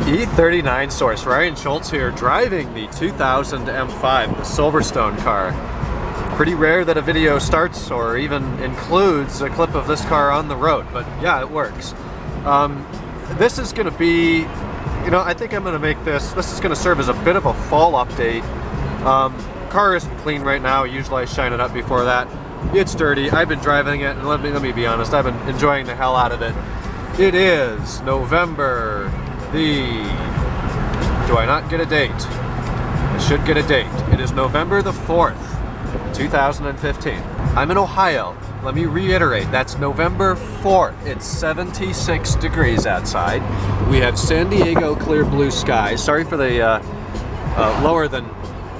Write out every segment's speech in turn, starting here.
E39 source, Ryan Schultz here, driving the 2000 M5, the Silverstone car. Pretty rare that a video starts or even includes a clip of this car on the road, but yeah, it works. This is going to be, you know, I think I'm going to make this is going to serve as a bit of a fall update. Car isn't clean right now, usually I shine it up before that. It's dirty, I've been driving it, and let me be honest, I've been enjoying the hell out of it. It is November do I not get a date? I should get a date. It is November the 4th, 2015. I'm in Ohio. Let me reiterate, that's November 4th. It's 76 degrees outside. We have San Diego clear blue skies. Sorry for the lower than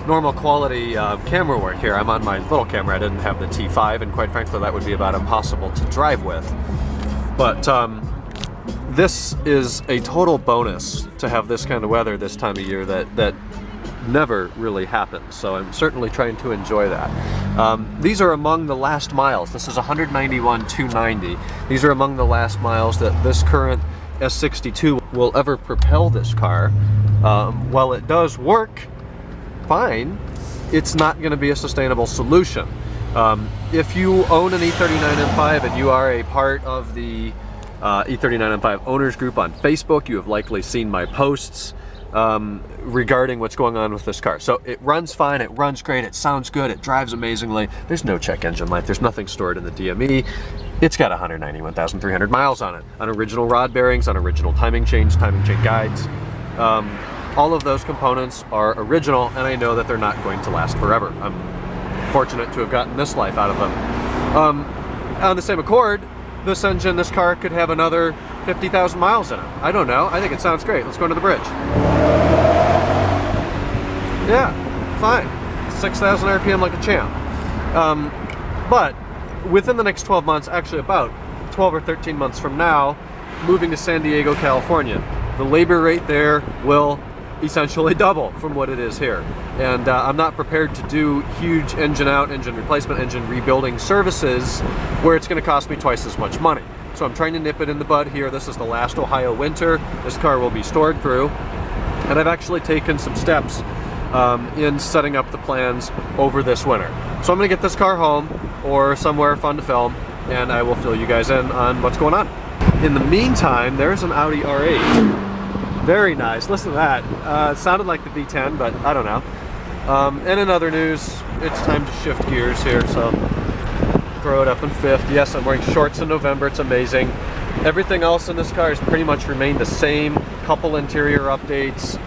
normal quality camera work here. I'm on my little camera. I didn't have the T5, and quite frankly, that would be about impossible to drive with. But this is a total bonus to have this kind of weather this time of year that never really happens. So I'm certainly trying to enjoy that. These are among the last miles. This is 191,290. These are among the last miles that this current S62 will ever propel this car. While it does work fine, it's not going to be a sustainable solution. If you own an E39 M5 and you are a part of the E39 M5 owners group on Facebook, you have likely seen my posts regarding what's going on with this car. So it runs fine, it runs great, it sounds good, it drives amazingly. There's no check engine light, there's nothing stored in the DME. It's got 191,300 miles on it, on original rod bearings, on original timing chain guides. All of those components are original, and I know that they're not going to last forever. I'm fortunate to have gotten this life out of them. On the same accord, this engine, this car could have another 50,000 miles in it. I don't know. I think it sounds great. Let's go into the bridge. Yeah, fine. 6,000 RPM like a champ. But within the next 12 months, actually about 12 or 13 months from now, moving to San Diego, California, the labor rate there will essentially double from what it is here. And I'm not prepared to do huge engine out, engine replacement, engine rebuilding services where it's going to cost me twice as much money. So I'm trying to nip it in the bud here. This is the last Ohio winter this car will be stored through. And I've actually taken some steps in setting up the plans over this winter. So I'm going to get this car home or somewhere fun to film, and I will fill you guys in on what's going on. In the meantime, there's an Audi R8. Very nice. Listen to that. It sounded like the V10, but I don't know. And in other news, it's time to shift gears here, so throw it up in fifth. Yes, I'm wearing shorts in November. It's amazing. Everything else in this car has pretty much remained the same. Couple interior updates.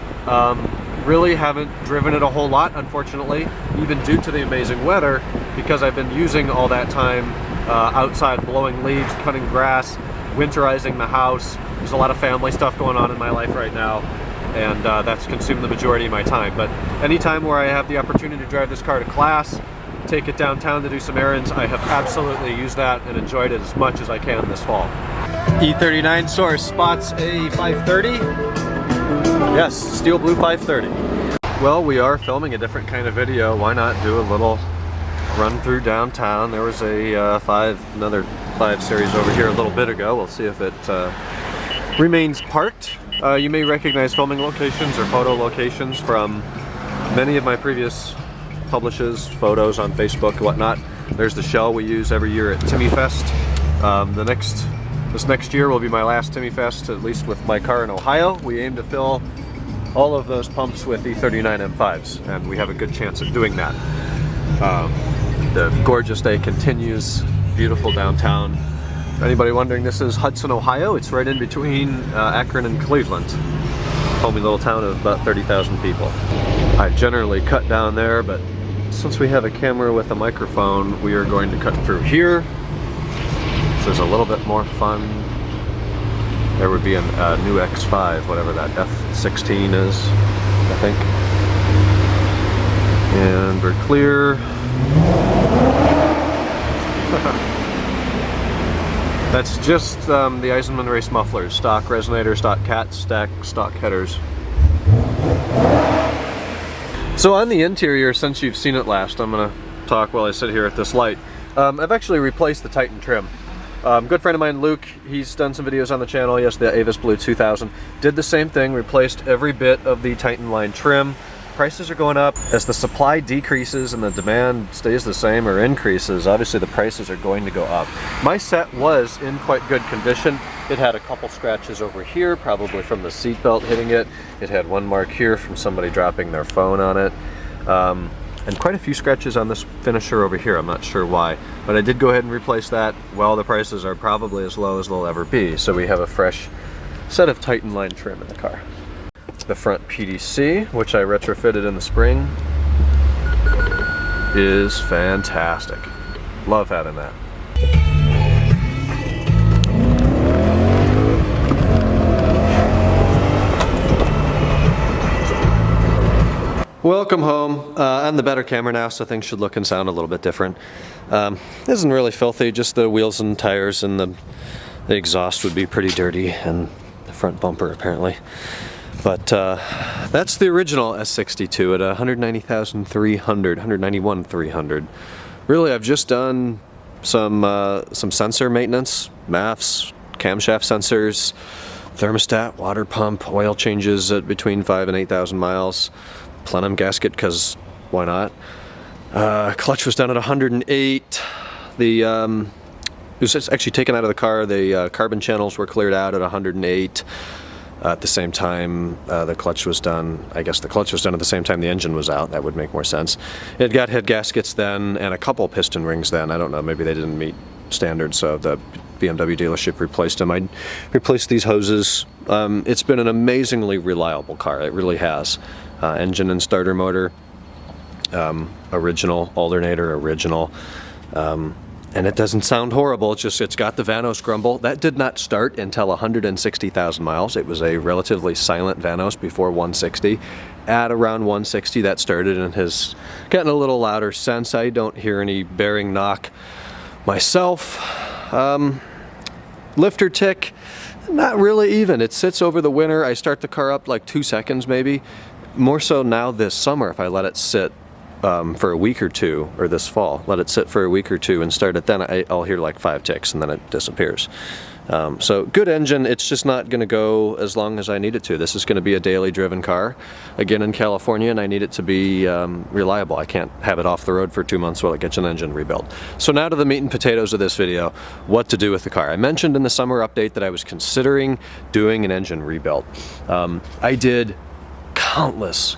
Really haven't driven it a whole lot, unfortunately, even due to the amazing weather, because I've been using all that time outside blowing leaves, cutting grass, winterizing the house. There's a lot of family stuff going on in my life right now, and that's consumed the majority of my time. But anytime where I have the opportunity to drive this car to class, take it downtown to do some errands, I have absolutely used that and enjoyed it as much as I can this fall. E39 source spots a 530. Yes, steel blue 530. Well, we are filming a different kind of video. Why not do a little run through downtown? There was a another 5 series over here a little bit ago. We'll see if it remains parked. You may recognize filming locations or photo locations from many of my previous publishes, photos on Facebook, whatnot. There's the shell we use every year at Timmy Fest. This next year will be my last Timmy Fest, at least with my car in Ohio. We aim to fill all of those pumps with E39 M5s, and we have a good chance of doing that. The gorgeous day continues. Beautiful downtown. Anybody wondering, this is Hudson, Ohio. It's right in between Akron and Cleveland. Homey little town of about 30,000 people. I generally cut down there, but since we have a camera with a microphone, we are going to cut through here. This is a little bit more fun. There would be a new X5, whatever that F16 is, I think. And we're clear. That's just the Eisenman race mufflers, stock resonator, stock cat, stock headers. So on the interior, since you've seen it last, I'm going to talk while I sit here at this light. I've actually replaced the Titan trim. Good friend of mine, Luke, he's done some videos on the channel. Yes, the Avis Blue 2000. Did the same thing, replaced every bit of the Titan line trim. Prices are going up. As the supply decreases and the demand stays the same or increases, obviously the prices are going to go up. My set was in quite good condition. It had a couple scratches over here, probably from the seatbelt hitting it. It had one mark here from somebody dropping their phone on it. And quite a few scratches on this finisher over here. I'm not sure why, but I did go ahead and replace that. Well, the prices are probably as low as they'll ever be, so we have a fresh set of Titan line trim in the car. The front PDC, which I retrofitted in the spring, is fantastic. Love having that. Welcome home. On the better camera now, so things should look and sound a little bit different. Isn't really filthy, just the wheels and tires, and the exhaust would be pretty dirty, and the front bumper apparently. But that's the original S62 at 190,300, 191,300. Really, I've just done some sensor maintenance, MAFs, camshaft sensors, thermostat, water pump, oil changes at between 5,000 and 8,000 miles, plenum gasket, because why not? Clutch was done at 108. It was actually taken out of the car. The carbon channels were cleared out at 108. At the same time, the clutch was done. I guess the clutch was done at the same time the engine was out. That would make more sense. It got head gaskets then, and a couple piston rings then. I don't know, maybe they didn't meet standards, so the BMW dealership replaced them. I replaced these hoses. It's been an amazingly reliable car. It really has. Engine and starter motor, original. Alternator, original. And it doesn't sound horrible, it's got the Vanos grumble. That did not start until 160,000 miles. It was a relatively silent Vanos before 160. At around 160 that started and has gotten a little louder since. I don't hear any bearing knock myself. Lifter tick, not really even. It sits over the winter. I start the car up like 2 seconds maybe. More so now this summer if I let it sit for a week or two, or this fall, let it sit for a week or two and start it, then I'll hear like 5 ticks and then it disappears. So good engine, it's just not going to go as long as I need it to. This is going to be a daily driven car, again in California, and I need it to be reliable. I can't have it off the road for 2 months while it gets an engine rebuilt. So now to the meat and potatoes of this video, what to do with the car. I mentioned in the summer update that I was considering doing an engine rebuild. I did countless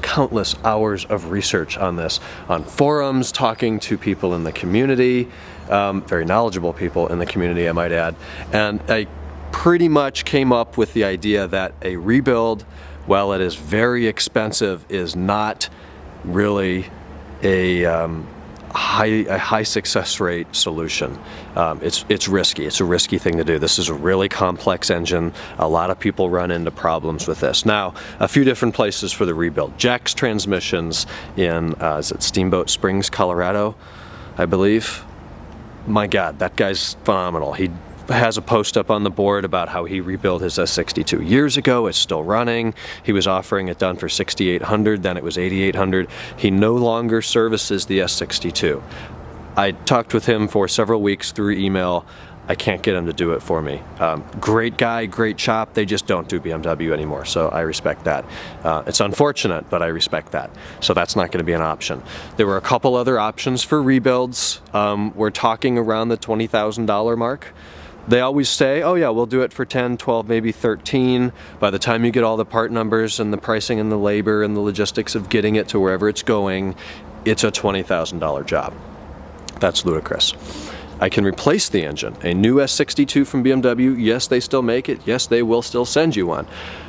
hours of research on this, on forums, talking to people in the community, very knowledgeable people in the community I might add, and I pretty much came up with the idea that a rebuild, while it is very expensive, is not really a high success rate solution. It's risky. It's a risky thing to do. This is a really complex engine. A lot of people run into problems with this. Now, a few different places for the rebuild. Jack's Transmissions in is it Steamboat Springs, Colorado, I believe. My God, that guy's phenomenal. He has a post up on the board about how he rebuilt his S62 years ago. It's still running. He was offering it done for $6,800, then it was $8,800. He no longer services the S62. I talked with him for several weeks through email. I can't get him to do it for me. Great guy, great shop, they just don't do BMW anymore, so I respect that. It's unfortunate, but I respect that. So that's not going to be an option. There were a couple other options for rebuilds. We're talking around the $20,000 mark. They always say, oh yeah, we'll do it for 10, 12, maybe 13. By the time you get all the part numbers and the pricing and the labor and the logistics of getting it to wherever it's going, it's a $20,000 job. That's ludicrous. I can replace the engine. A new S62 from BMW, yes, they still make it. Yes, they will still send you one.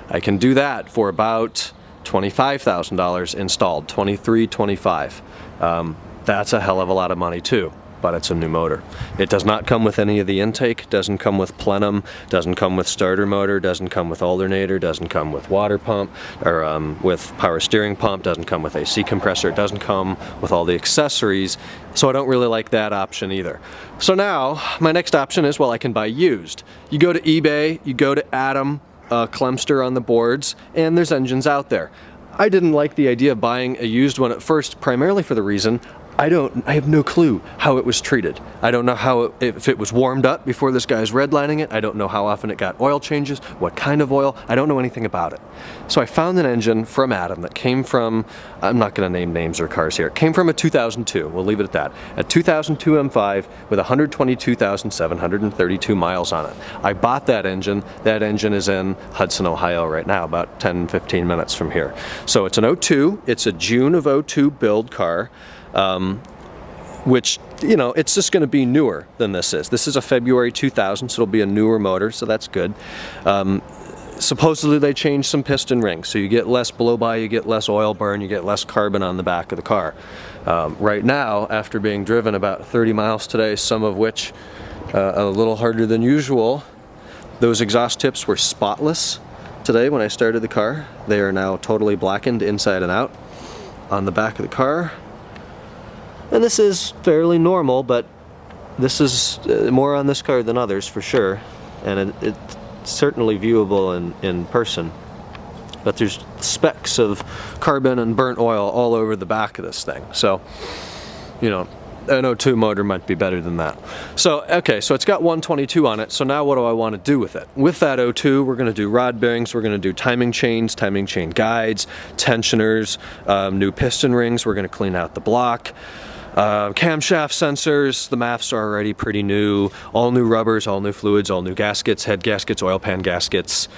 I can do that for about $25,000 installed, $23,000, $25,000. That's a hell of a lot of money too. But it's a new motor. It does not come with any of the intake, doesn't come with plenum, doesn't come with starter motor, doesn't come with alternator, doesn't come with water pump, or with power steering pump, doesn't come with AC compressor, doesn't come with all the accessories, so I don't really like that option either. So now, my next option is, well, I can buy used. You go to eBay, you go to Atom, Clemster on the boards, and there's engines out there. I didn't like the idea of buying a used one at first, primarily for the reason I have no clue how it was treated. I don't know if it was warmed up before this guy's redlining it. I don't know how often it got oil changes, what kind of oil. I don't know anything about it. So I found an engine from Adam that came from, I'm not gonna name names or cars here. It came from a 2002, we'll leave it at that. A 2002 M5 with 122,732 miles on it. I bought that engine. That engine is in Hudson, Ohio right now, about 10, 15 minutes from here. So it's an 02, it's a June of 02 build car. Which, you know, it's just going to be newer than this is. This is a February 2000, so it'll be a newer motor, so that's good. Supposedly they changed some piston rings, so you get less blow-by, you get less oil burn, you get less carbon on the back of the car. Right now, after being driven about 30 miles today, some of which a little harder than usual, those exhaust tips were spotless today when I started the car. They are now totally blackened inside and out on the back of the car. And this is fairly normal, but this is more on this car than others for sure. And it's certainly viewable in person. But there's specks of carbon and burnt oil all over the back of this thing. So, you know, an 02 motor might be better than that. So, okay, so it's got 122 on it, so now what do I want to do with it? With that 02, we're going to do rod bearings, we're going to do timing chains, timing chain guides, tensioners, new piston rings, we're going to clean out the block. Camshaft sensors, the MAFs are already pretty new, all new rubbers, all new fluids, all new gaskets, head gaskets, oil pan gaskets.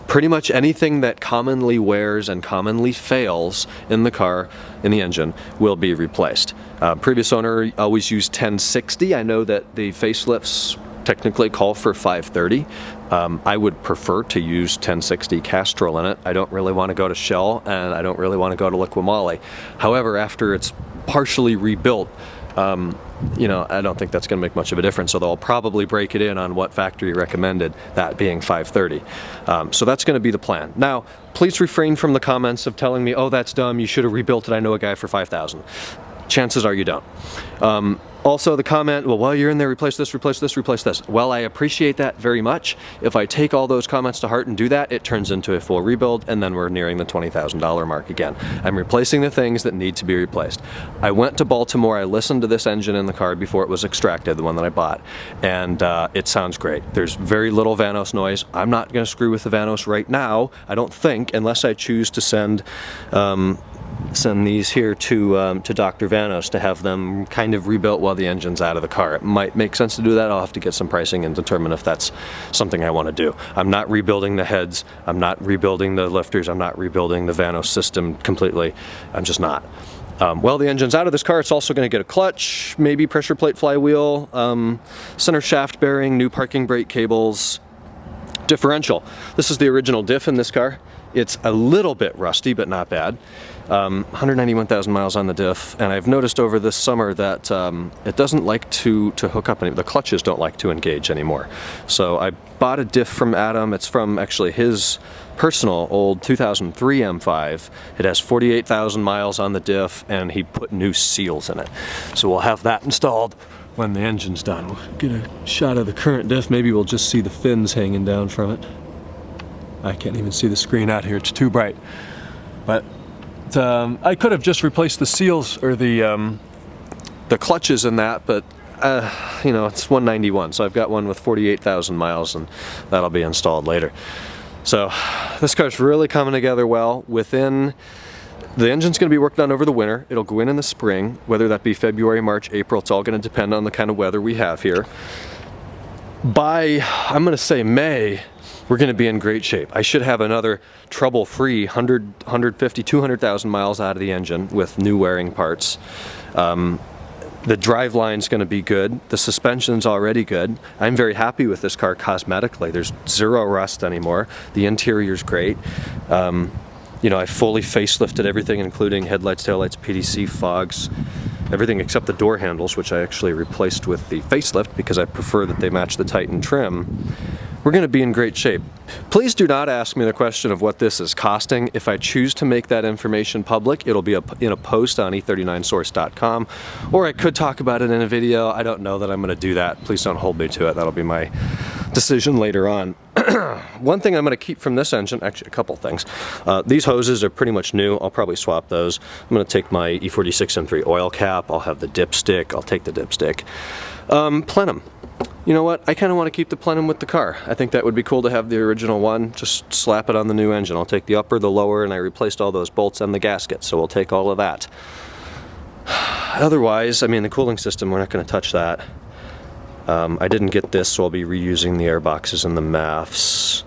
Pretty much anything that commonly wears and commonly fails in the car, in the engine, will be replaced. Previous owner always used 1060. I know that the facelifts technically call for 530. I would prefer to use 1060 Castrol in it. I don't really want to go to Shell, and I don't really want to go to Liqui-Moly. However, after it's partially rebuilt, you know, I don't think that's going to make much of a difference, so they'll probably break it in on what factory recommended, that being 530. So that's going to be the plan. Now, please refrain from the comments of telling me, oh, that's dumb, you should have rebuilt it, I know a guy for 5,000. Chances are you don't. Also the comment, well, while you're in there, replace this, replace this, replace this. Well, I appreciate that very much. If I take all those comments to heart and do that, it turns into a full rebuild, and then we're nearing the $20,000 mark again. I'm replacing the things that need to be replaced. I went to Baltimore, I listened to this engine in the car before it was extracted, the one that I bought, and it sounds great. There's very little Vanos noise. I'm not going to screw with the Vanos right now, I don't think, unless I choose to send these here to Dr. Vanos to have them kind of rebuilt while the engine's out of the car. It might make sense to do that. I'll have to get some pricing and determine if that's something I want to do. I'm not rebuilding the heads, I'm not rebuilding the lifters, I'm not rebuilding the Vanos system completely. I'm just not. While the engine's out of this car, it's also going to get a clutch, maybe pressure plate flywheel, center shaft bearing, new parking brake cables, differential. This is the original diff in this car. It's a little bit rusty, but not bad. 191,000 miles on the diff, and I've noticed over this summer that it doesn't like to hook up the clutches don't like to engage anymore. So I bought a diff from Adam. It's from actually his personal old 2003 M5. It has 48,000 miles on the diff, and he put new seals in it. So we'll have that installed when the engine's done. We'll get a shot of the current diff. Maybe we'll just see the fins hanging down from it. I can't even see the screen out here, it's too bright. But I could have just replaced the seals or the clutches in that, but you know, it's 191, so I've got one with 48,000 miles, and that'll be installed later. So this car's really coming together well. The engine's going to be worked on over the winter. It'll go in the spring, whether that be February, March, April. It's all going to depend on the kind of weather we have here. By, I'm going to say May, we're going to be in great shape. I should have another trouble-free 100, 150, 200,000 miles out of the engine with new wearing parts. The drive line's going to be good. The suspension's already good. I'm very happy with this car cosmetically. There's zero rust anymore. The interior's great. You know, I fully facelifted everything, including headlights, taillights, PDC, fogs, everything except the door handles, which I actually replaced with the facelift because I prefer that they match the Titan trim. We're going to be in great shape. Please do not ask me the question of what this is costing. If I choose to make that information public, it'll be in a post on e39source.com, or I could talk about it in a video. I don't know that I'm going to do that. Please don't hold me to it. That'll be my decision later on. One thing I'm going to keep from this engine, actually a couple things. These hoses are pretty much new. I'll probably swap those. I'm going to take my E46 M3 oil cap. I'll have the dipstick. I'll take the dipstick. Plenum. You know what? I kind of want to keep the plenum with the car. I think that would be cool to have the original one. Just slap it on the new engine. I'll take the upper, the lower, and I replaced all those bolts and the gasket, so we'll take all of that. Otherwise, I mean, the cooling system, we're not going to touch that. I didn't get this, so I'll be reusing the air boxes and the MAFs.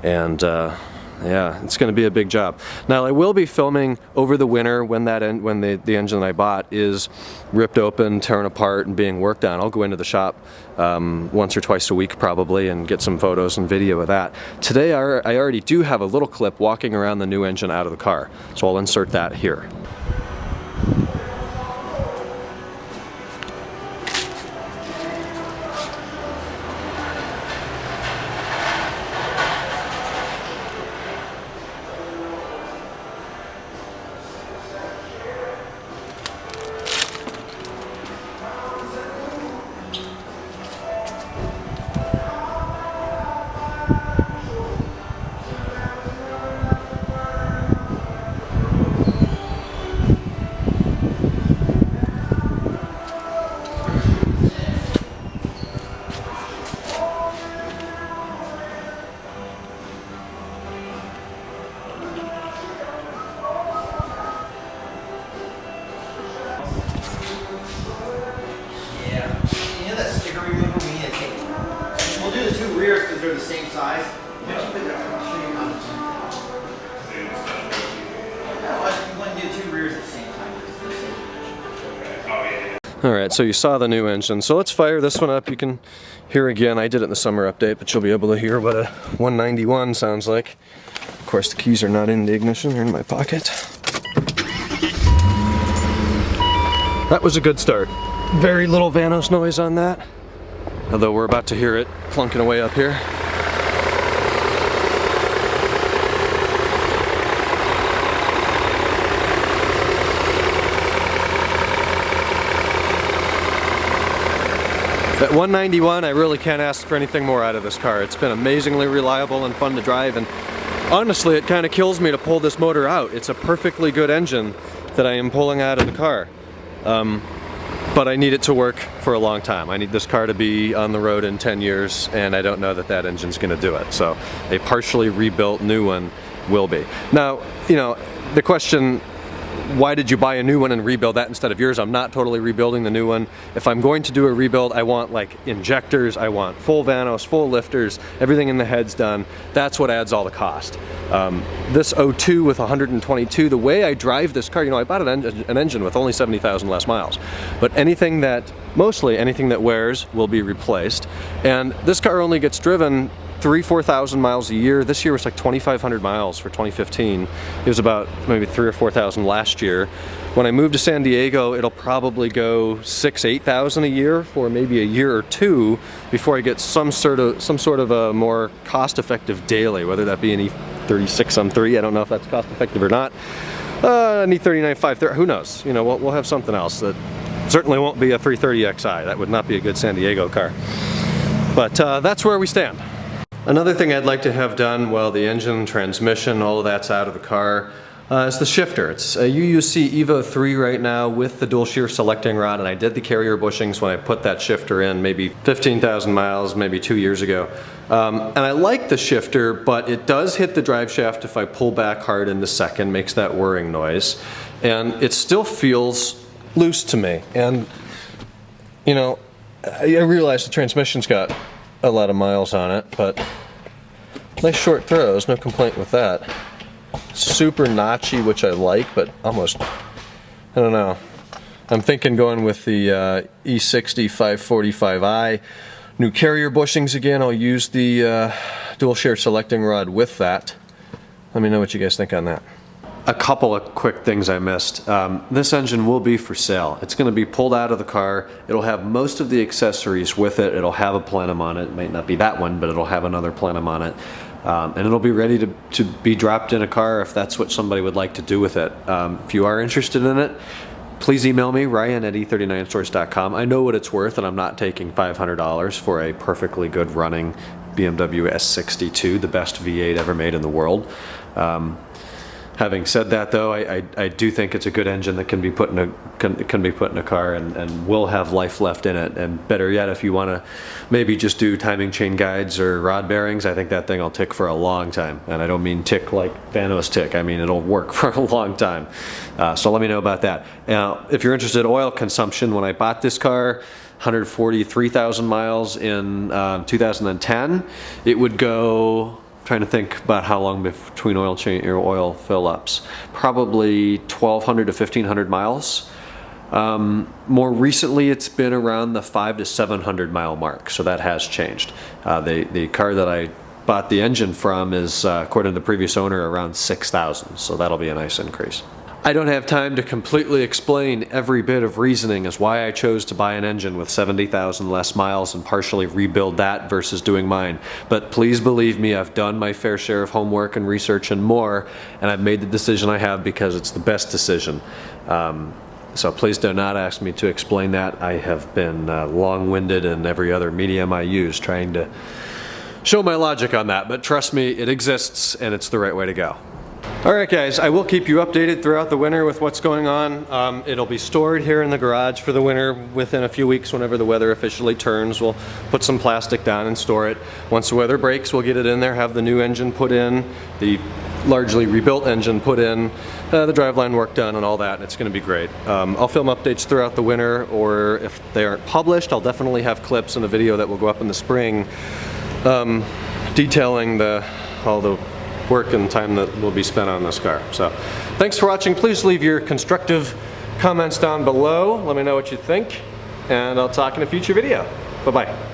And yeah, it's going to be a big job. Now, I will be filming over the winter when the engine that I bought is ripped open, torn apart, and being worked on. I'll go into the shop once or twice a week probably and get some photos and video of that. Today, I already do have a little clip walking around the new engine out of the car, so I'll insert that here. We'll do the two rears because they're the same size. Yeah. I'll show you how to you want to do two rears at the same time. Alright, so you saw the new engine. So let's fire this one up. You can hear again, I did it in the summer update, but you'll be able to hear what a 191 sounds like. Of course, the keys are not in the ignition, they're in my pocket. That was a good start. Very little Vanos noise on that. Although we're about to hear it plunking away up here. At 191, I really can't ask for anything more out of this car. It's been amazingly reliable and fun to drive, and honestly, it kind of kills me to pull this motor out. It's a perfectly good engine that I am pulling out of the car. But I need it to work for a long time. I need this car to be on the road in 10 years, and I don't know that that engine's gonna do it. So a partially rebuilt new one will be. Now, you know, the question, why did you buy a new one and rebuild that instead of yours? I'm not totally rebuilding the new one. If I'm going to do a rebuild, I want like injectors, I want full Vanos, full lifters, everything in the head's done. That's what adds all the cost. This 02 with 122, the way I drive this car, you know, I bought an engine with only 70,000 less miles. But mostly anything that wears will be replaced. And this car only gets driven 3,000–4,000 miles a year. This year was like 2,500 miles for 2015. It was about maybe 3,000 or 4,000 last year. When I move to San Diego, it'll probably go 6,000–8,000 a year for maybe a year or two before I get some sort of a more cost-effective daily, whether that be an E36 M3. I don't know if that's cost-effective or not. An E39 530. Who knows? You know, we'll have something else that certainly won't be a 330xi. That would not be a good San Diego car. But that's where we stand. Another thing I'd like to have done while the engine, transmission, all of that's out of the car is the shifter. It's a UUC Evo 3 right now with the dual shear selecting rod, and I did the carrier bushings when I put that shifter in maybe 15,000 miles, maybe 2 years ago. And I like the shifter, but it does hit the drive shaft if I pull back hard in the second, makes that whirring noise. And it still feels loose to me. And, you know, I realize the transmission's got a lot of miles on it, but nice short throws, no complaint with that. Super notchy, which I like, but almost, I don't know. I'm thinking going with the E60 545i. New carrier bushings again. I'll use the dual shear selecting rod with that. Let me know what you guys think on that. A couple of quick things I missed. This engine will be for sale. It's going to be pulled out of the car. It'll have most of the accessories with it. It'll have a plenum on it. It might not be that one, but it'll have another plenum on it. And it'll be ready to be dropped in a car if that's what somebody would like to do with it. If you are interested in it, please email me, ryan@e39stores.com. I know what it's worth, and I'm not taking $500 for a perfectly good running BMW S62, the best V8 ever made in the world. Having said that, though, I do think it's a good engine that can be put in a car and will have life left in it. And better yet, if you want to maybe just do timing chain guides or rod bearings, I think that thing will tick for a long time. And I don't mean tick like Thanos tick. I mean it'll work for a long time. So let me know about that. Now, if you're interested in oil consumption, when I bought this car, 143,000 miles in 2010, it would go. Trying to think about how long between oil fill-ups. Probably 1,200 to 1,500 miles. More recently, it's been around the 500 to 700 mile mark, so that has changed. The car that I bought the engine from is, according to the previous owner, around 6,000, so that'll be a nice increase. I don't have time to completely explain every bit of reasoning as why I chose to buy an engine with 70,000 less miles and partially rebuild that versus doing mine. But please believe me, I've done my fair share of homework and research and more, and I've made the decision I have because it's the best decision. So please do not ask me to explain that. I have been long-winded in every other medium I use trying to show my logic on that, but trust me, it exists and it's the right way to go. Alright guys, I will keep you updated throughout the winter with what's going on. It'll be stored here in the garage for the winter within a few weeks whenever the weather officially turns. We'll put some plastic down and store it. Once the weather breaks, we'll get it in there, have the new engine put in, the largely rebuilt engine put in, the driveline work done and all that, and it's going to be great. I'll film updates throughout the winter, or if they aren't published, I'll definitely have clips and a video that will go up in the spring detailing all the work and time that will be spent on this car. So thanks for watching. Please leave your constructive comments down below. Let me know what you think, and I'll talk in a future video. Bye-bye.